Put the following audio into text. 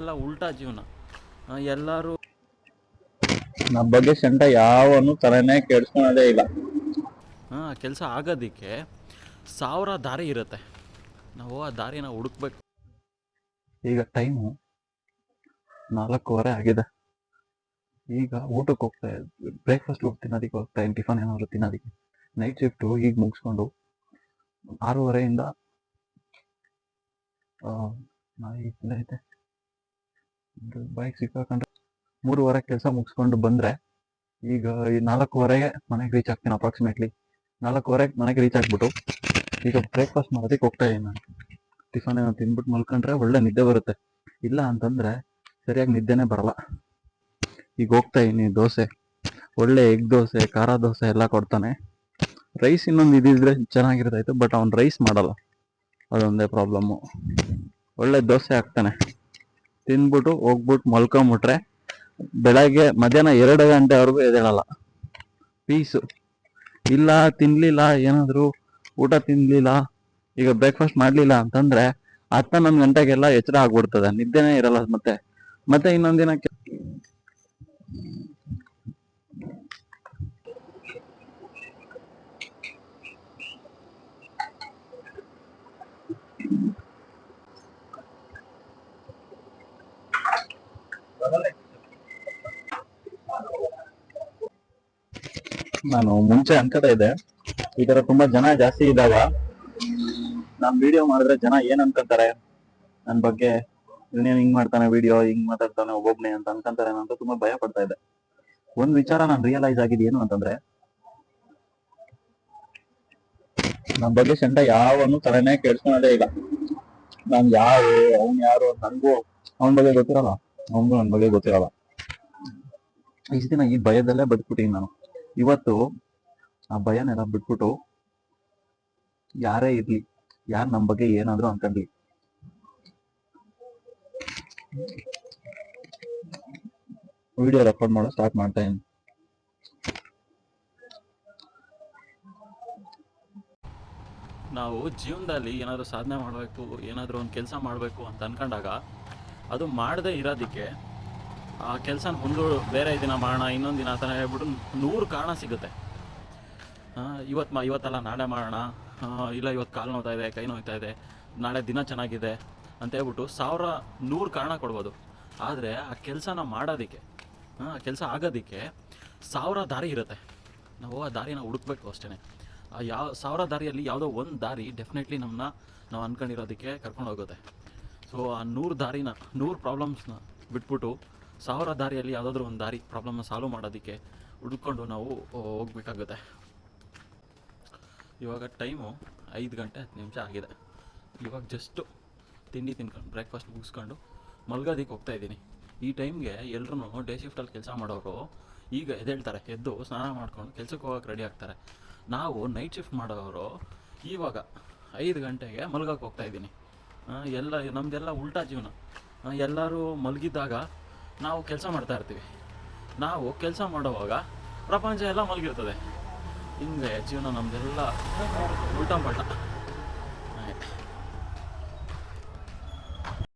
ಎಲ್ಲ ಉಲ್ಟಾ ಜೀವನ. ಎಲ್ಲರೂ ನಮ್ಮ ಬಗ್ಗೆ ಶಂಟ ಯಾವನು ತಲೆನೇ ಕೆಡ್ಸ್ಕೊಳೋದೇ ಇಲ್ಲ. ಕೆಲಸ ಆಗೋದಕ್ಕೆ 1000 ದಾರಿ ಇರುತ್ತೆ, ನಾವು ಆ ದಾರಿನ ಹುಡುಕ್ಬೇಕು. ಈಗ ಟೈಮು 4:15 ಆಗಿದೆ. ಈಗ ಊಟಕ್ಕೆ ಹೋಗ್ತಾ ಬ್ರೇಕ್ಫಾಸ್ಟ್ ತಿನ್ನೋದಕ್ಕೆ ಹೋಗ್ತಾ ಇದ್ದೀನಿ, ಟಿಫನ್ ಏನಾದ್ರು ತಿನ್ನೋದಕ್ಕೆ. ನೈಟ್ ಶಿಫ್ಟು ಈಗ ಮುಗಿಸ್ಕೊಂಡು 6:30 ಐತೆ ಬೈಕ್ ಸಿಕ್ಕಾಕೊಂಡ್ರೆ 3:30 ಕೆಲಸ ಮುಗಿಸ್ಕೊಂಡು ಬಂದರೆ ಈಗ ಈ 4:15 ಮನೆಗೆ ರೀಚ್ ಆಗ್ತೀನಿ. ಅಪ್ರಾಕ್ಸಿಮೇಟ್ಲಿ 4:15 ಮನೆಗೆ ರೀಚ್ ಆಗ್ಬಿಟ್ಟು ಈಗ ಬ್ರೇಕ್ಫಾಸ್ಟ್ ಮಾಡೋದಕ್ಕೆ ಹೋಗ್ತಾ ಇದ್ದೀನಿ. ನಾನು ಟಿಫನ್ ಏನೋ ತಿಂದ್ಬಿಟ್ಟು ಮಲ್ಕೊಂಡ್ರೆ ಒಳ್ಳೆ ನಿದ್ದೆ ಬರುತ್ತೆ, ಇಲ್ಲ ಅಂತಂದರೆ ಸರಿಯಾಗಿ ನಿದ್ದೆನೇ ಬರಲ್ಲ. ಈಗ ಹೋಗ್ತಾ ಇದ್ದೀನಿ, ದೋಸೆ ಒಳ್ಳೆ ಎಗ್ ದೋಸೆ, ಖಾರ ದೋಸೆ ಎಲ್ಲ ಕೊಡ್ತಾನೆ. ರೈಸ್ ಇನ್ನೊಂದು ಇದಿದ್ರೆ ಚೆನ್ನಾಗಿರ್ತಾಯಿತ್ತು, ಬಟ್ ಅವ್ನು ರೈಸ್ ಮಾಡಲ್ಲ, ಅದೊಂದೇ ಪ್ರಾಬ್ಲಮ್ಮು. ಒಳ್ಳೆ ದೋಸೆ ಹಾಕ್ತಾನೆ, ತಿಂದ್ಬಿಟ್ಟು ಹೋಗ್ಬಿಟ್ಟು ಮಲ್ಕೊಂಬಿಟ್ರೆ ಬೆಳಗ್ಗೆ ಮಧ್ಯಾಹ್ನ 2 ಗಂಟೆವರೆಗೂ ಎದ್ದೇಳಲ್ಲ. ಪೀಸು ಇಲ್ಲ, ತಿನ್ನಲಿಲ್ಲ, ಏನಾದರೂ ಊಟ ತಿನ್ನಲಿಲ್ಲ, ಈಗ ಬ್ರೇಕ್ಫಾಸ್ಟ್ ಮಾಡಲಿಲ್ಲ ಅಂತಂದರೆ 10-11 ಗಂಟೆಗೆಲ್ಲ ಎಚ್ಚರ ಆಗ್ಬಿಡ್ತದೆ, ನಿದ್ದೆನೇ ಇರಲ್ಲ. ಮತ್ತೆ ಇನ್ನೊಂದು ದಿನಕ್ಕೆ ನಾನು ಮುಂಚೆ ಅನ್ಕೋತಾ ಇದ್ದೆ, ಈ ತರ ತುಂಬಾ ಜನ ಜಾಸ್ತಿ ಇದ್ದಾಗ ನಾನು ವಿಡಿಯೋ ಮಾಡಿದ್ರೆ ಜನ ಏನ್ ಅನ್ಕೊಂತಾರೆ ನನ್ನ ಬಗ್ಗೆ, ಇವನೇನ್ ಹಿಂಗ್ ಮಾಡ್ತಾನೆ ವಿಡಿಯೋ, ಹಿಂಗ್ ಮಾತಾಡ್ತಾನೆ ಒಬ್ಬೊಬ್ನೇ ಅಂತ ಅನ್ಕೊಂತಾರೆ ಅಂತ ತುಂಬಾ ಭಯ ಪಡ್ತಾ ಇದ್ದೆ. ಒಂದ್ ವಿಚಾರ ನಾನು ರಿಯಲೈಸ್ ಆಗಿದ್ದು ಏನು ಅಂತಂದ್ರೆ, ನನ್ನ ಬಗ್ಗೆ ಶಂಟ ಯಾವನು ತಲೆನೇ ಕೆಡ್ಸ್ಕೊಳೋದೇ ಇಲ್ಲ. ನಾನ್ ಯಾರು, ಅವ್ನ್ ಯಾರು, ನನ್ಗೂ ಅವನ ಬಗ್ಗೆ ಗೊತ್ತಿರಲ್ಲ, ಅವನಿಗೂ ನನ್ನ ಬಗ್ಗೆ ಗೊತ್ತಿರಲ್ಲ. ಇಷ್ಟು ದಿನ ಈ ಭಯದಲ್ಲೇ ಬದುಕ್ಬಿಟ್ಟಿನಿ ನಾನು. ಇವತ್ತು ಆ ಭಯನೆಲ್ಲ ಬಿಟ್ಬಿಟ್ಟು ಯಾರೇ ಇರ್ಲಿ, ಯಾರು ನಮ್ಮ ಬಗ್ಗೆ ಏನಾದ್ರು ಅನ್ಕೊಂಡ್ಲಿ, ವಿಡಿಯೋ ರೆಕಾರ್ಡ್ ಮಾಡೋ ಸ್ಟಾರ್ಟ್ ಮಾಡ್ತಾ ಇದ್ದೀನಿ. ನಾವು ಜೀವನದಲ್ಲಿ ಏನಾದರೂ ಸಾಧನೆ ಮಾಡಬೇಕು, ಏನಾದರೂ ಒಂದು ಕೆಲಸ ಮಾಡಬೇಕು ಅಂತ ಅಂದ್ಕೊಂಡಾಗ ಅದು ಮಾಡದೇ ಇರೋದಕ್ಕೆ ಆ ಕೆಲಸ ಬೇರೆ ದಿನ ಮಾಡೋಣ, ಇನ್ನೊಂದು ದಿನ ಅಂತ ಹೇಳ್ಬಿಟ್ಟು 100 ಕಾರಣ ಸಿಗುತ್ತೆ. ಇವತ್ತಲ್ಲ ನಾಳೆ ಮಾಡೋಣ, ಇಲ್ಲ ಇವತ್ತು ಕಾಲು ನೋಯ್ತಾ ಇದೆ, ಕೈ ನೋಯ್ತಾ ಇದೆ, ನಾಳೆ ದಿನ ಚೆನ್ನಾಗಿದೆ ಅಂತ ಹೇಳ್ಬಿಟ್ಟು 100 ಕಾರಣ ಕೊಡ್ಬೋದು. ಆದರೆ ಆ ಕೆಲಸನ ಮಾಡೋದಕ್ಕೆ, ಆ ಕೆಲಸ ಆಗೋದಕ್ಕೆ 1000 ದಾರಿ ಇರುತ್ತೆ, ನಾವು ಆ ದಾರಿನ ಹುಡುಕ್ಬೇಕು ಅಷ್ಟೇ. ಆ 1000 ದಾರಿಯಲ್ಲಿ ಯಾವುದೋ ಒಂದು ದಾರಿ ಡೆಫಿನೆಟ್ಲಿ ನಾವು ಅಂದ್ಕೊಂಡಿರೋದಕ್ಕೆ ಕರ್ಕೊಂಡು ಹೋಗುತ್ತೆ. ಸೊ ಆ 100 ಪ್ರಾಬ್ಲಮ್ಸ್ನ ಬಿಟ್ಬಿಟ್ಟು 1000 ದಾರಿಯಲ್ಲಿ ಯಾವುದಾದ್ರೂ ಒಂದು ದಾರಿ ಪ್ರಾಬ್ಲಮ್ನ ಸಾಲ್ವ್ ಮಾಡೋದಕ್ಕೆ ಹುಡ್ಕೊಂಡು ನಾವು ಹೋಗ್ಬೇಕಾಗುತ್ತೆ. ಇವಾಗ ಟೈಮು 5:10 ಆಗಿದೆ. ಇವಾಗ ಜಸ್ಟು ತಿಂಡಿ ತಿನ್ಕೊಂಡು ಬ್ರೇಕ್ಫಾಸ್ಟ್ ಮುಗಿಸ್ಕೊಂಡು ಮಲ್ಗೋದಕ್ಕೆ ಹೋಗ್ತಾಯಿದ್ದೀನಿ. ಈ ಟೈಮ್ಗೆ ಎಲ್ಲರೂ ಡೇ ಶಿಫ್ಟಲ್ಲಿ ಕೆಲಸ ಮಾಡೋರು ಈಗ ಎದ್ದು ಸ್ನಾನ ಮಾಡ್ಕೊಂಡು ಕೆಲಸಕ್ಕೆ ಹೋಗೋಕೆ ರೆಡಿ ಆಗ್ತಾರೆ. ನಾವು ನೈಟ್ ಶಿಫ್ಟ್ ಮಾಡೋರು ಇವಾಗ 5 ಗಂಟೆಗೆ ಮಲ್ಗೋಕೆ ಹೋಗ್ತಾಯಿದ್ದೀನಿ. ನಮ್ಮದೆಲ್ಲ ಉಲ್ಟಾ ಜೀವನ. ಎಲ್ಲರೂ ಮಲಗಿದ್ದಾಗ ನಾವು ಕೆಲಸ ಮಾಡ್ತಾ ಇರ್ತೀವಿ, ನಾವು ಕೆಲಸ ಮಾಡುವಾಗ ಪ್ರಪಂಚ ಎಲ್ಲ ಮಲಗಿರ್ತದೆ. ಹಿಂಗೆ ಜೀವನ ನಮ್ಮದೆಲ್ಲ ಉಲ್ಟಾ ಪಲ್ಟಾ.